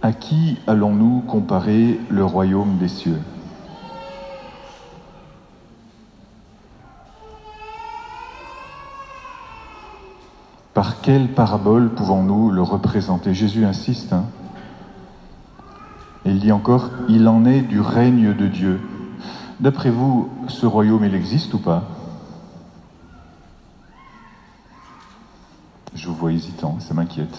À qui allons-nous comparer le royaume des cieux ? Par quelle parabole pouvons-nous le représenter ? Jésus insiste, et il dit encore, « Il en est du règne de Dieu ». D'après vous, ce royaume, il existe ou pas ? Je vous vois hésitant, ça m'inquiète.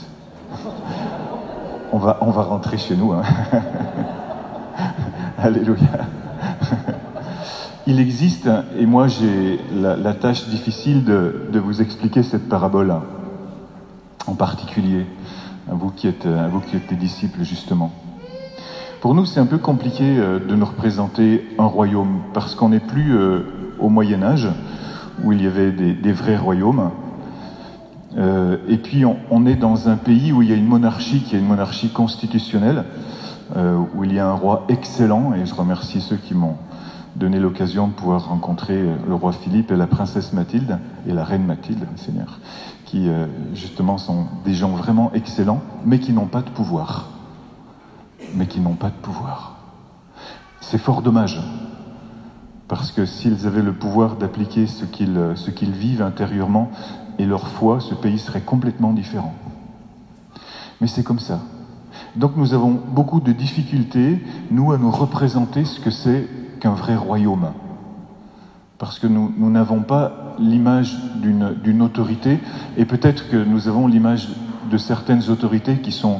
On va rentrer chez nous. Alléluia. Il existe, et moi j'ai la tâche difficile de vous expliquer cette parabole, en particulier, à vous qui êtes des disciples, justement. Pour nous, c'est un peu compliqué de nous représenter un royaume, parce qu'on n'est plus au Moyen-Âge, où il y avait des vrais royaumes. Et puis on est dans un pays où il y a une monarchie qui est une monarchie constitutionnelle, où il y a un roi excellent, et je remercie ceux qui m'ont donné l'occasion de pouvoir rencontrer le roi Philippe et la princesse Mathilde, et la reine Mathilde, Seigneur, qui justement sont des gens vraiment excellents, mais qui n'ont pas de pouvoir. C'est fort dommage, parce que s'ils avaient le pouvoir d'appliquer ce qu'ils vivent intérieurement, et leur foi, ce pays serait complètement différent. Mais c'est comme ça. Donc nous avons beaucoup de difficultés, nous, à nous représenter ce que c'est qu'un vrai royaume. Parce que nous n'avons pas l'image d'une autorité, et peut-être que nous avons l'image de certaines autorités qui sont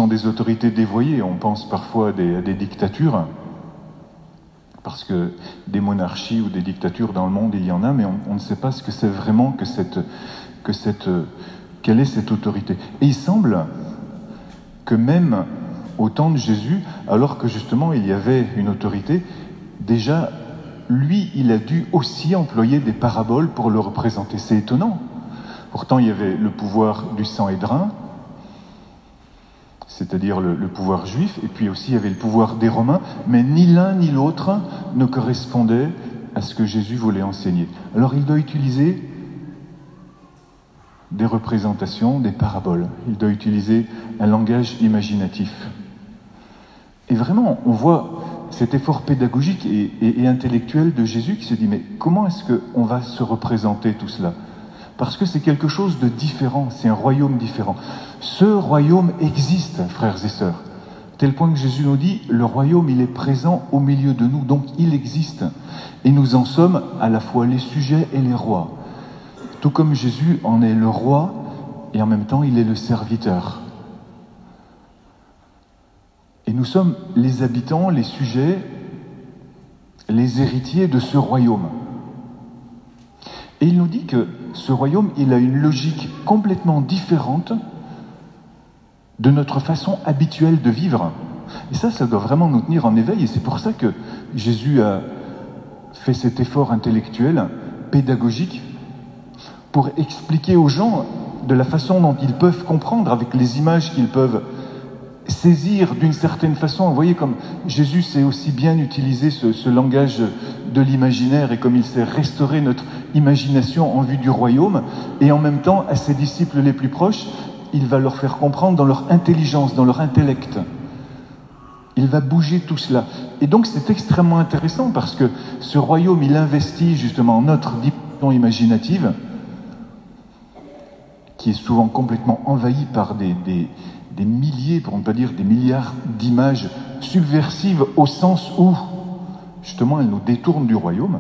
des autorités dévoyées. On pense parfois à des dictatures, parce que des monarchies ou des dictatures dans le monde, il y en a, mais on ne sait pas ce que c'est vraiment quelle est cette autorité. Et il semble que même au temps de Jésus, alors que justement il y avait une autorité, déjà, lui, il a dû aussi employer des paraboles pour le représenter. C'est étonnant. Pourtant, il y avait le pouvoir du Sanhédrin, c'est-à-dire le pouvoir juif, et puis aussi il y avait le pouvoir des Romains, mais ni l'un ni l'autre ne correspondait à ce que Jésus voulait enseigner. Alors il doit utiliser des représentations, des paraboles. Il doit utiliser un langage imaginatif. Et vraiment, on voit cet effort pédagogique et intellectuel de Jésus qui se dit, mais comment est-ce qu'on va se représenter tout cela ? Parce que c'est quelque chose de différent, c'est un royaume différent. Ce royaume existe, frères et sœurs. Tel point que Jésus nous dit, le royaume, il est présent au milieu de nous, donc il existe. Et nous en sommes à la fois les sujets et les rois. Tout comme Jésus en est le roi, et en même temps, il est le serviteur. Et nous sommes les habitants, les sujets, les héritiers de ce royaume. Et il nous dit que ce royaume, il a une logique complètement différente de notre façon habituelle de vivre. Et ça doit vraiment nous tenir en éveil. Et c'est pour ça que Jésus a fait cet effort intellectuel, pédagogique, pour expliquer aux gens de la façon dont ils peuvent comprendre, avec les images qu'ils peuvent saisir d'une certaine façon. Vous voyez comme Jésus sait aussi bien utiliser ce langage de l'imaginaire, et comme il sait restaurer notre imagination en vue du royaume, et en même temps, à ses disciples les plus proches, il va leur faire comprendre dans leur intelligence, dans leur intellect. Il va bouger tout cela. Et donc c'est extrêmement intéressant, parce que ce royaume, il investit justement notre dimension imaginative, qui est souvent complètement envahie par des milliers, pour ne pas dire des milliards d'images subversives, au sens où, justement, elles nous détournent du royaume.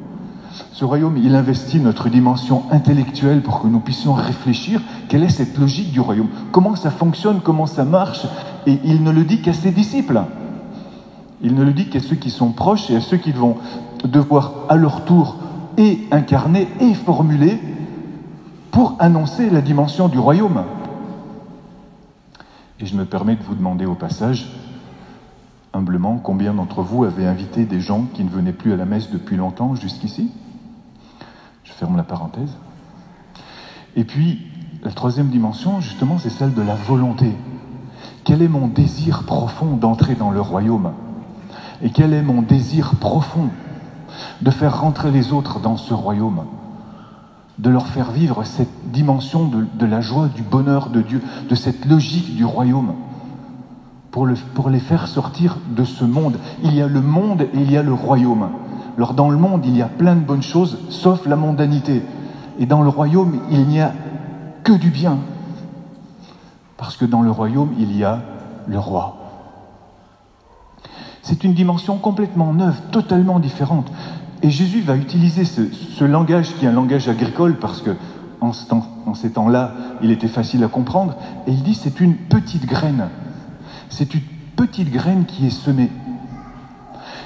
Ce royaume, il investit notre dimension intellectuelle pour que nous puissions réfléchir quelle est cette logique du royaume, comment ça fonctionne, comment ça marche, et il ne le dit qu'à ses disciples. Il ne le dit qu'à ceux qui sont proches et à ceux qui vont devoir à leur tour et incarner et formuler pour annoncer la dimension du royaume. Et je me permets de vous demander au passage, humblement, combien d'entre vous avez invité des gens qui ne venaient plus à la messe depuis longtemps jusqu'ici ? Je ferme la parenthèse. Et puis, la troisième dimension, justement, c'est celle de la volonté. Quel est mon désir profond d'entrer dans le royaume ? Et quel est mon désir profond de faire rentrer les autres dans ce royaume ? De leur faire vivre cette dimension de la joie, du bonheur de Dieu, de cette logique du royaume. pour les faire sortir de ce monde. Il y a le monde et il y a le royaume. Alors dans le monde, il y a plein de bonnes choses, sauf la mondanité. Et dans le royaume, il n'y a que du bien. Parce que dans le royaume, il y a le roi. C'est une dimension complètement neuve, totalement différente. Et Jésus va utiliser ce langage qui est un langage agricole, parce que en ces temps-là, il était facile à comprendre. Et il dit, c'est une petite graine. C'est une petite graine qui est semée.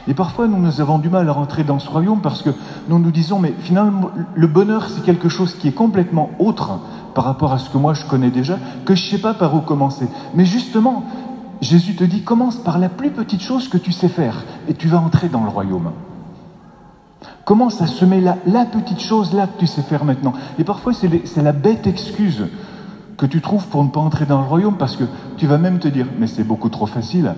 Et parfois, nous avons du mal à rentrer dans ce royaume parce que nous nous disons, mais finalement, le bonheur, c'est quelque chose qui est complètement autre par rapport à ce que moi je connais déjà, que je ne sais pas par où commencer. Mais justement, Jésus te dit, commence par la plus petite chose que tu sais faire et tu vas entrer dans le royaume. Commence à semer la petite chose là que tu sais faire maintenant. Et parfois, c'est la bête excuse que tu trouves pour ne pas entrer dans le royaume, parce que tu vas même te dire, mais c'est beaucoup trop facile.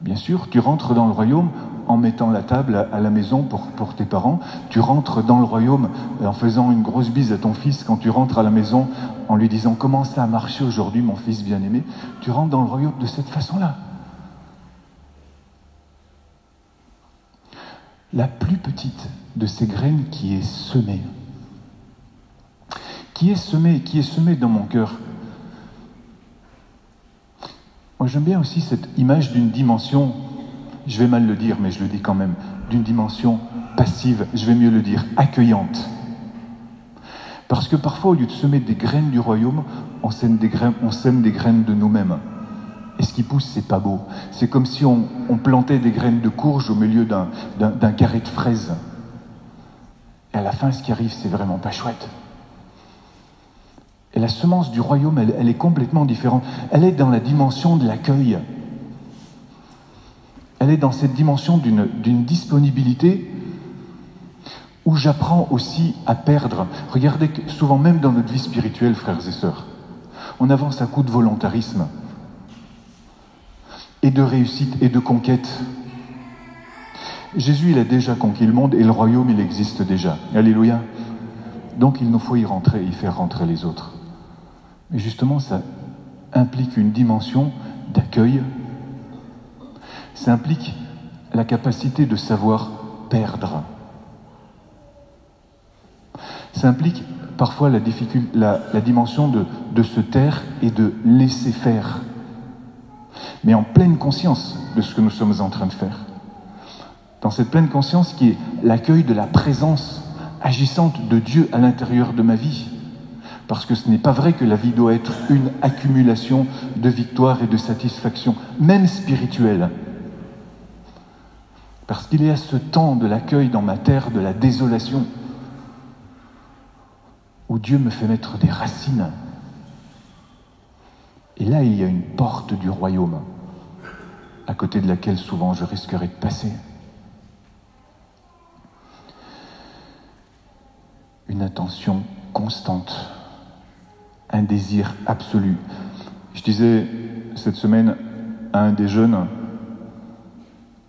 Bien sûr, tu rentres dans le royaume en mettant la table à la maison pour tes parents. Tu rentres dans le royaume en faisant une grosse bise à ton fils quand tu rentres à la maison, en lui disant « Comment ça a marché aujourd'hui, mon fils bien-aimé ?» Tu rentres dans le royaume de cette façon-là. La plus petite de ces graines qui est semée. Qui est semée dans mon cœur. Moi, j'aime bien aussi cette image d'une dimension, je vais mal le dire, mais je le dis quand même, d'une dimension passive, je vais mieux le dire, accueillante. Parce que parfois, au lieu de semer des graines du royaume, on sème des graines de nous-mêmes. Et ce qui pousse, c'est pas beau. C'est comme si on plantait des graines de courge au milieu d'un carré de fraises. Et à la fin, ce qui arrive, c'est vraiment pas chouette. Et la semence du royaume, elle est complètement différente. Elle est dans la dimension de l'accueil. Elle est dans cette dimension d'une disponibilité où j'apprends aussi à perdre. Regardez que souvent, même dans notre vie spirituelle, frères et sœurs, on avance à coup de volontarisme et de réussite et de conquête. Jésus, il a déjà conquis le monde et le royaume, il existe déjà. Alléluia. Donc, il nous faut y rentrer et y faire rentrer les autres. Et justement, ça implique une dimension d'accueil. Ça implique la capacité de savoir perdre. Ça implique parfois la dimension de se taire et de laisser faire. Mais en pleine conscience de ce que nous sommes en train de faire. Dans cette pleine conscience qui est l'accueil de la présence agissante de Dieu à l'intérieur de ma vie. Parce que ce n'est pas vrai que la vie doit être une accumulation de victoires et de satisfaction, même spirituelle. Parce qu'il y a ce temps de l'accueil dans ma terre, de la désolation, où Dieu me fait mettre des racines. Et là, il y a une porte du royaume, à côté de laquelle souvent je risquerais de passer. Une attention constante, un désir absolu. Je disais cette semaine à un des jeunes,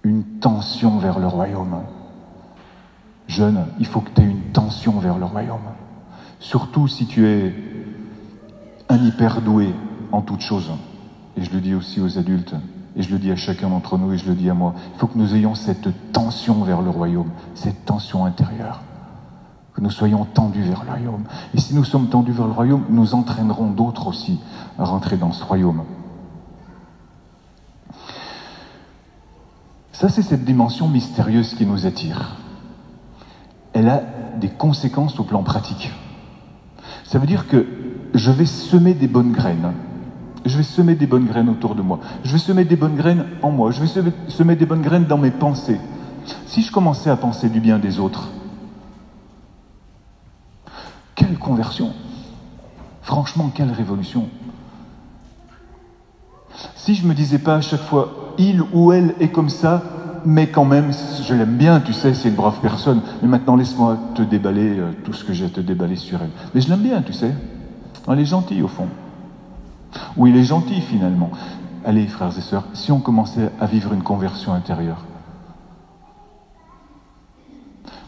une tension vers le royaume. Jeune, il faut que tu aies une tension vers le royaume. Surtout si tu es un hyper doué en toute chose. Et je le dis aussi aux adultes, et je le dis à chacun d'entre nous, et je le dis à moi. Il faut que nous ayons cette tension vers le royaume, cette tension intérieure. Que nous soyons tendus vers le royaume. Et si nous sommes tendus vers le royaume, nous entraînerons d'autres aussi à rentrer dans ce royaume. Ça, c'est cette dimension mystérieuse qui nous attire. Elle a des conséquences au plan pratique. Ça veut dire que je vais semer des bonnes graines. Je vais semer des bonnes graines autour de moi. Je vais semer des bonnes graines en moi. Je vais semer des bonnes graines dans mes pensées. Si je commençais à penser du bien des autres, quelle conversion! Franchement, quelle révolution! Si je me disais pas à chaque fois, il ou elle est comme ça, mais quand même, je l'aime bien, tu sais, c'est une brave personne, mais maintenant laisse-moi te déballer tout ce que j'ai à te déballer sur elle. Mais je l'aime bien, tu sais. Elle est gentille au fond. Ou il est gentil finalement. Allez, frères et sœurs, si on commençait à vivre une conversion intérieure,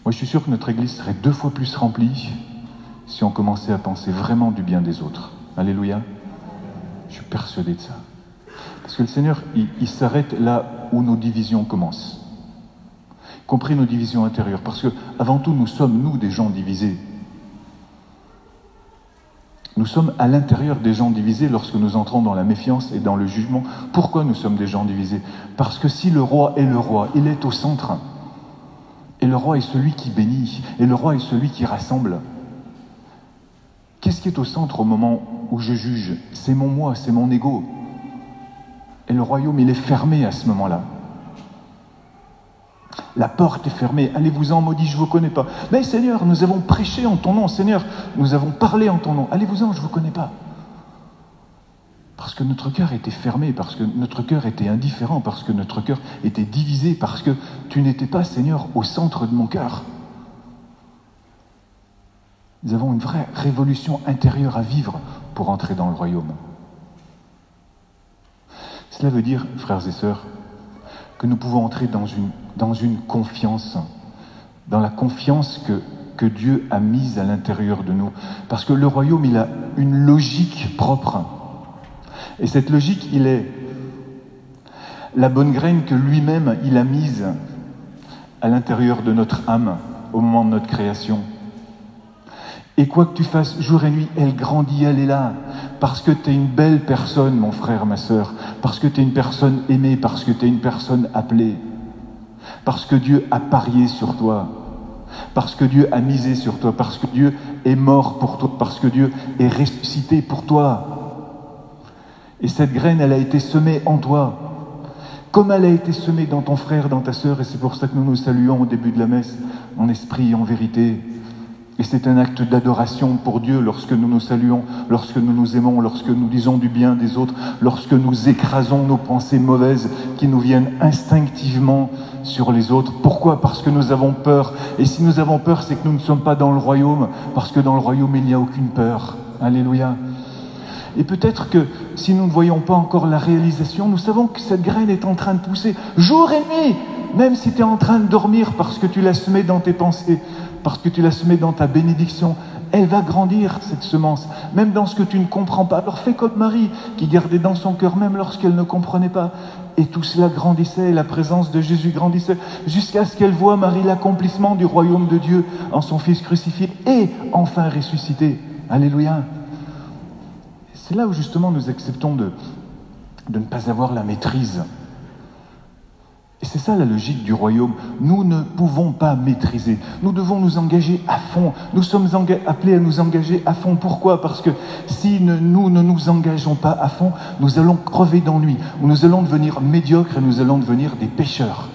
moi je suis sûr que notre église serait 2 fois plus remplie si on commençait à penser vraiment du bien des autres. Alléluia. Je suis persuadé de ça. Parce que le Seigneur, il s'arrête là où nos divisions commencent. Y compris nos divisions intérieures. Parce que, avant tout, nous sommes, nous, des gens divisés. Nous sommes à l'intérieur des gens divisés lorsque nous entrons dans la méfiance et dans le jugement. Pourquoi nous sommes des gens divisés? Parce que si le roi est le roi, il est au centre. Et le roi est celui qui bénit. Et le roi est celui qui rassemble. Qu'est-ce qui est au centre au moment où je juge? C'est mon moi, c'est mon ego. Et le royaume, il est fermé à ce moment-là. La porte est fermée. Allez-vous-en, maudit, je ne vous connais pas. Mais Seigneur, nous avons prêché en ton nom. Seigneur, nous avons parlé en ton nom. Allez-vous-en, je ne vous connais pas. Parce que notre cœur était fermé, parce que notre cœur était indifférent, parce que notre cœur était divisé, parce que tu n'étais pas, Seigneur, au centre de mon cœur. Nous avons une vraie révolution intérieure à vivre pour entrer dans le royaume. Cela veut dire, frères et sœurs, que nous pouvons entrer dans une confiance, dans la confiance que Dieu a mise à l'intérieur de nous. Parce que le royaume, il a une logique propre. Et cette logique, il est la bonne graine que lui-même, il a mise à l'intérieur de notre âme au moment de notre création. Et quoi que tu fasses jour et nuit, elle grandit, elle est là. Parce que tu es une belle personne, mon frère, ma sœur. Parce que tu es une personne aimée, parce que tu es une personne appelée. Parce que Dieu a parié sur toi. Parce que Dieu a misé sur toi. Parce que Dieu est mort pour toi. Parce que Dieu est ressuscité pour toi. Et cette graine, elle a été semée en toi. Comme elle a été semée dans ton frère, dans ta sœur. Et c'est pour ça que nous nous saluons au début de la messe, en esprit et en vérité. Et c'est un acte d'adoration pour Dieu lorsque nous nous saluons, lorsque nous nous aimons, lorsque nous disons du bien des autres, lorsque nous écrasons nos pensées mauvaises qui nous viennent instinctivement sur les autres. Pourquoi? Parce que nous avons peur. Et si nous avons peur, c'est que nous ne sommes pas dans le royaume, parce que dans le royaume, il n'y a aucune peur. Alléluia. Et peut-être que si nous ne voyons pas encore la réalisation, nous savons que cette graine est en train de pousser jour et nuit, même si tu es en train de dormir parce que tu l'as semée dans tes pensées, parce que tu l'as semée dans ta bénédiction, elle va grandir, cette semence, même dans ce que tu ne comprends pas. Alors fais comme Marie, qui gardait dans son cœur, même lorsqu'elle ne comprenait pas. Et tout cela grandissait, et la présence de Jésus grandissait, jusqu'à ce qu'elle voie, Marie, l'accomplissement du royaume de Dieu en son Fils crucifié et enfin ressuscité. Alléluia. C'est là où justement nous acceptons de ne pas avoir la maîtrise. Et c'est ça la logique du royaume. Nous ne pouvons pas maîtriser. Nous devons nous engager à fond. Nous sommes appelés à nous engager à fond. Pourquoi? Parce que si nous ne nous engageons pas à fond, nous allons crever d'ennui, ou nous allons devenir médiocres et nous allons devenir des pécheurs.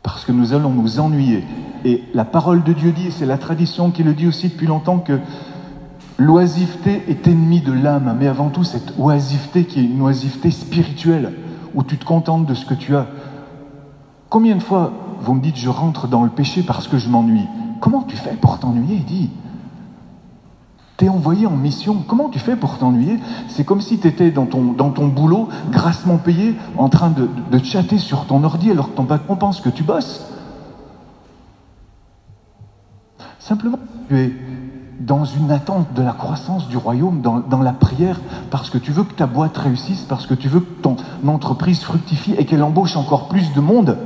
Parce que nous allons nous ennuyer. Et la parole de Dieu dit, et c'est la tradition qui le dit aussi depuis longtemps, que l'oisiveté est ennemie de l'âme. Mais avant tout, cette oisiveté qui est une oisiveté spirituelle, où tu te contentes de ce que tu as. Combien de fois vous me dites je rentre dans le péché parce que je m'ennuie? Comment tu fais pour t'ennuyer? Dis. T'es envoyé en mission. Comment tu fais pour t'ennuyer? C'est comme si tu étais dans ton boulot, grassement payé, en train de chatter sur ton ordi alors que ton patron pense que tu bosses. Simplement, tu es dans une attente de la croissance du royaume, dans la prière, parce que tu veux que ta boîte réussisse, parce que tu veux que ton entreprise fructifie et qu'elle embauche encore plus de monde.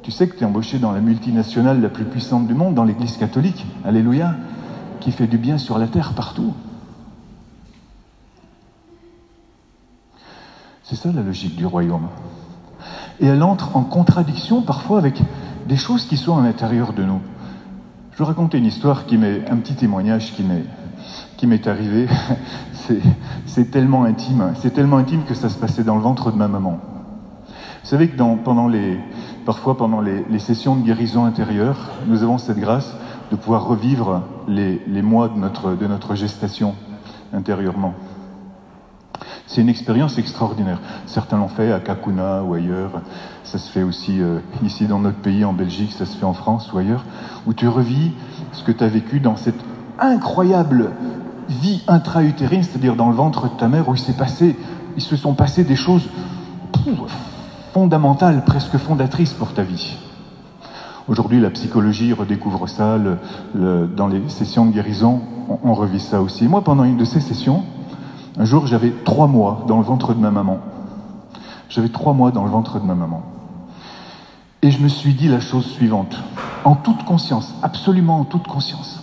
Tu sais que tu es embauché dans la multinationale la plus puissante du monde, dans l'Église catholique, alléluia, qui fait du bien sur la terre partout. C'est ça la logique du royaume. Et elle entre en contradiction parfois avec des choses qui sont à l'intérieur de nous. Je vais raconter une histoire un petit témoignage qui m'est arrivé. C'est tellement intime que ça se passait dans le ventre de ma maman. Vous savez que parfois pendant les sessions de guérison intérieure, nous avons cette grâce de pouvoir revivre les mois de notre gestation intérieurement. C'est une expérience extraordinaire. Certains l'ont fait à Kakuna ou ailleurs. Ça se fait aussi ici dans notre pays, en Belgique, ça se fait en France ou ailleurs, où tu revis ce que tu as vécu dans cette incroyable vie intra-utérine, c'est-à-dire dans le ventre de ta mère, où il se sont passées des choses fondamentales, presque fondatrices pour ta vie. Aujourd'hui, la psychologie redécouvre ça, dans les sessions de guérison, on revit ça aussi. Moi, pendant une de ces sessions, Un jour, j'avais 3 mois dans le ventre de ma maman. J'avais 3 mois dans le ventre de ma maman. Et je me suis dit la chose suivante, en toute conscience, absolument en toute conscience.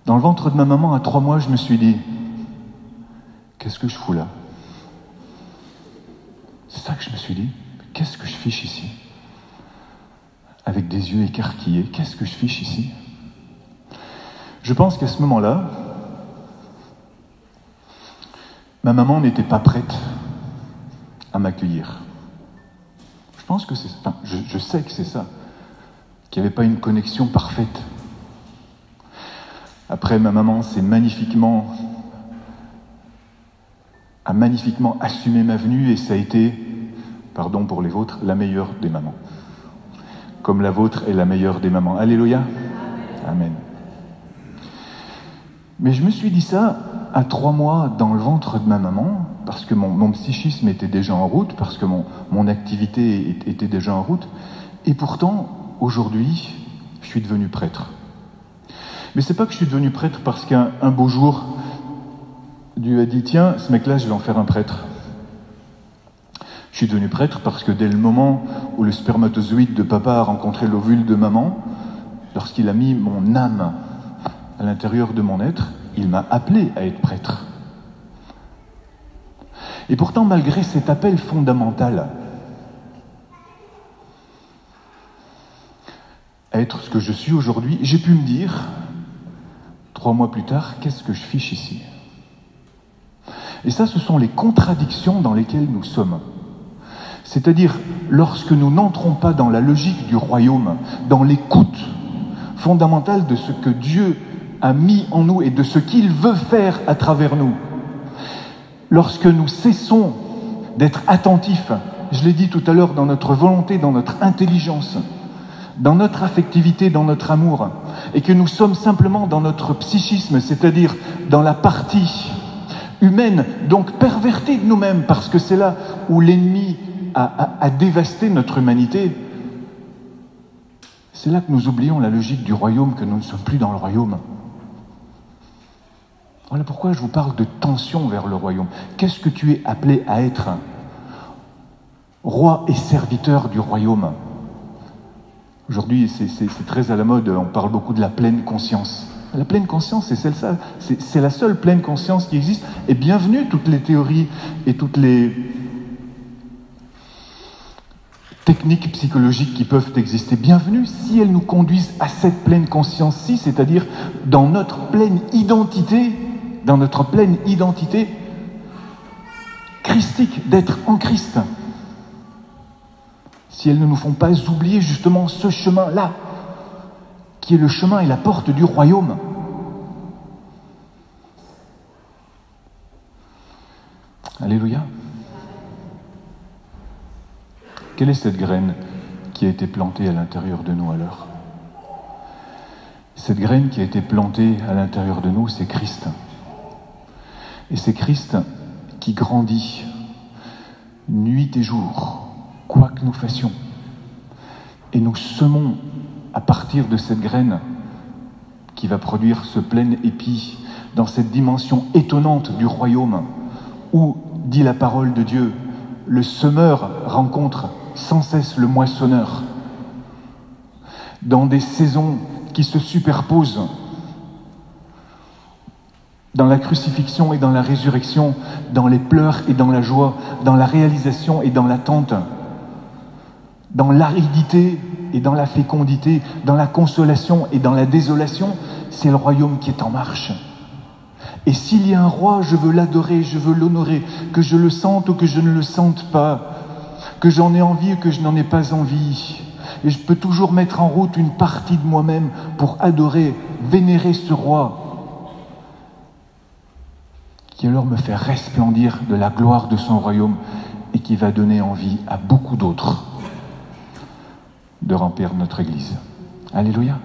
Dans le ventre de ma maman, à 3 mois, je me suis dit, qu'est-ce que je fous là? C'est ça que je me suis dit. Qu'est-ce que je fiche ici? Avec des yeux écarquillés, qu'est-ce que je fiche ici? Je pense qu'à ce moment-là, ma maman n'était pas prête à m'accueillir. Je pense que c'est ça. Enfin, je sais que c'est ça. Qu'il n'y avait pas une connexion parfaite. Après, ma maman a magnifiquement assumé ma venue et ça a été, pardon pour les vôtres, la meilleure des mamans. Comme la vôtre est la meilleure des mamans. Alléluia. Amen. Mais je me suis dit ça à 3 mois dans le ventre de ma maman, parce que mon psychisme était déjà en route, parce que mon activité était déjà en route. Et pourtant, aujourd'hui, je suis devenu prêtre. Mais c'est pas que je suis devenu prêtre parce qu'un beau jour, Dieu a dit, tiens, ce mec-là, je vais en faire un prêtre. Je suis devenu prêtre parce que dès le moment où le spermatozoïde de papa a rencontré l'ovule de maman, lorsqu'il a mis mon âme à l'intérieur de mon être, il m'a appelé à être prêtre. Et pourtant, malgré cet appel fondamental à être ce que je suis aujourd'hui, j'ai pu me dire, 3 mois plus tard, qu'est-ce que je fiche ici? Et ça, ce sont les contradictions dans lesquelles nous sommes. C'est-à-dire, lorsque nous n'entrons pas dans la logique du royaume, dans l'écoute fondamentale de ce que Dieu a mis en nous et de ce qu'il veut faire à travers nous, lorsque nous cessons d'être attentifs, je l'ai dit tout à l'heure, dans notre volonté, dans notre intelligence, dans notre affectivité, dans notre amour, et que nous sommes simplement dans notre psychisme, c'est-à-dire dans la partie humaine, donc pervertie de nous-mêmes, parce que c'est là où l'ennemi a dévasté notre humanité, c'est là que nous oublions la logique du royaume, que nous ne sommes plus dans le royaume. Voilà pourquoi je vous parle de tension vers le royaume. Qu'est-ce que tu es appelé à être? Roi et serviteur du royaume. Aujourd'hui, c'est très à la mode, on parle beaucoup de la pleine conscience. La pleine conscience, c'est celle-là. C'est la seule pleine conscience qui existe. Et bienvenue toutes les théories et toutes les techniques psychologiques qui peuvent exister. Bienvenue si elles nous conduisent à cette pleine conscience-ci, c'est-à-dire dans notre pleine identité, christique, d'être en Christ. Si elles ne nous font pas oublier justement ce chemin-là, qui est le chemin et la porte du royaume. Alléluia. Quelle est cette graine qui a été plantée à l'intérieur de nous alors? Cette graine qui a été plantée à l'intérieur de nous, c'est Christ. Et c'est Christ qui grandit nuit et jour, quoi que nous fassions. Et nous semons à partir de cette graine qui va produire ce plein épi dans cette dimension étonnante du royaume où, dit la parole de Dieu, le semeur rencontre sans cesse le moissonneur dans des saisons qui se superposent, dans la crucifixion et dans la résurrection, dans les pleurs et dans la joie, dans la réalisation et dans l'attente, dans l'aridité et dans la fécondité, dans la consolation et dans la désolation, c'est le royaume qui est en marche. Et s'il y a un roi, je veux l'adorer, je veux l'honorer, que je le sente ou que je ne le sente pas, que j'en ai envie ou que je n'en ai pas envie. Et je peux toujours mettre en route une partie de moi-même pour adorer, vénérer ce roi, qui alors me fait resplendir de la gloire de son royaume et qui va donner envie à beaucoup d'autres de remplir notre Église. Alléluia.